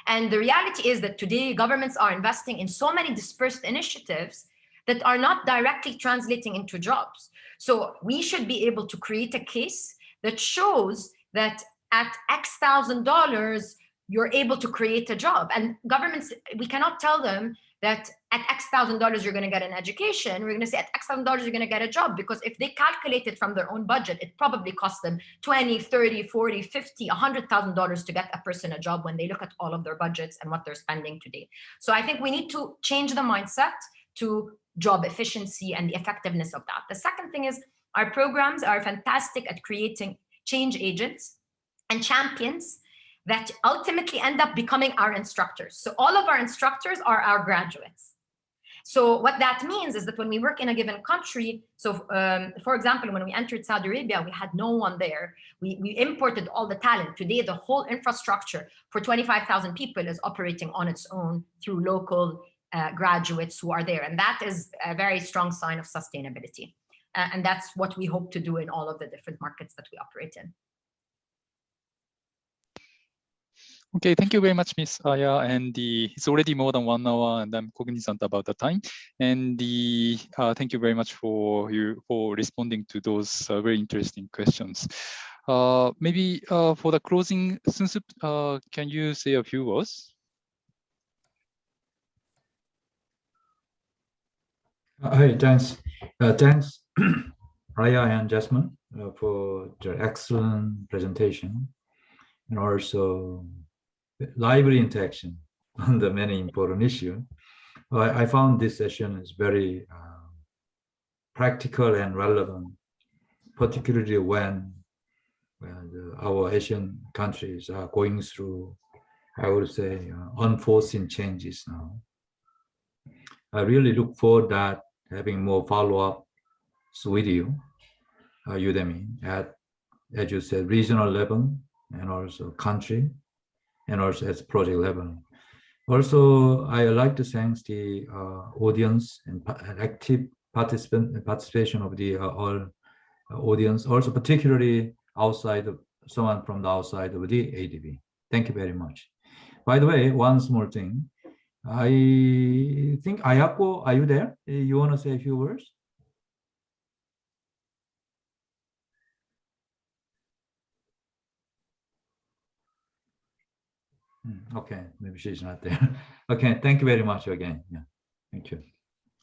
And the reality is that today governments are investing in so many dispersed initiatives that are not directly translating into jobs. So we should be able to create a case that shows that at X $1,000, you're able to create a job. And governments, we cannot tell them that at X $1,000 you're going to get an education. We're going to say at X $1,000 you're going to get a job, because if they calculate it from their own budget, it probably costs them $20, $30, $40, $50, $100,000 to get a person a job when they look at all of their budgets and what they're spending today. So I think we need to change the mindset to job efficiency and the effectiveness of that. The second thing is our programs are fantastic at creating change agents and champions that ultimately end up becoming our instructors. So all of our instructors are our graduates. So what that means is that when we work in a given country, so for example, when we entered Saudi Arabia, we had no one there. We imported all the talent. Today, the whole infrastructure for 25,000 people is operating on its own through local graduates who are there. And that is a very strong sign of sustainability. And that's what we hope to do in all of the different markets that we operate in. Okay, thank you very much, Ms. Aya. And it's already more than 1 hour, and I'm cognizant about the time. And thank you very much for responding to those very interesting questions. Maybe for the closing, Sunsup, can you say a few words? Hey, thanks. Thanks, Raya and Jasmine, for the excellent presentation, and also lively interaction on the many important issues. I found this session is very practical and relevant, particularly when our Asian countries are going through, I would say, unforeseen changes now. I really look forward to having more follow-ups with you, Udemy, at, as you said, regional level, and also country, and also at project level. Also, I like to thank the audience and active participation of the all audience, also particularly someone from the outside of the ADB. Thank you very much. By the way, one small thing. I think Ayako, are you there? You want to say a few words? Okay, maybe she's not there. Okay, thank you very much again. Yeah, thank you.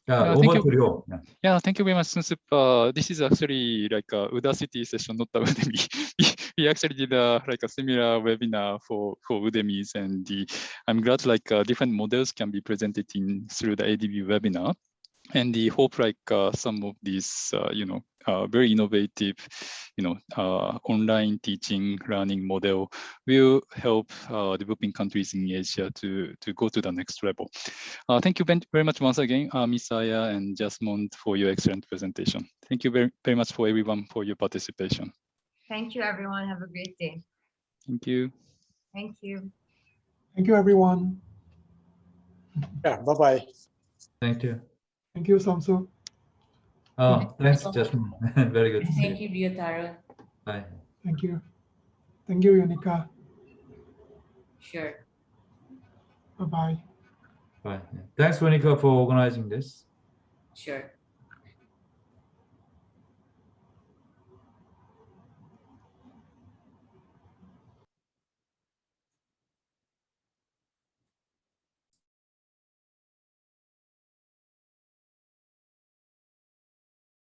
Yeah, thank over you. to you. Yeah. Yeah, thank you very much, Sunsup. This is actually like a Udacity session, not a Udemy. We actually did like a similar webinar for Udemy's, and I'm glad like different models can be presented through the ADB webinar. And the hope like some of these, very innovative, online teaching learning model will help developing countries in Asia to go to the next level. Thank you very much once again, Ms. Aya and Jasmine, for your excellent presentation. Thank you very much for everyone for your participation. Thank you, everyone. Have a great day. Thank you. Thank you. Thank you, everyone. Yeah, bye-bye. Thank you. Thank you, Samsu. Oh, thanks, Jasmine. Very good to see Thank you. you, Ryotaro. Bye. Thank you. Thank you, Yunika. Sure. Bye-bye. Bye. Thanks, Monica, for organizing this. Sure.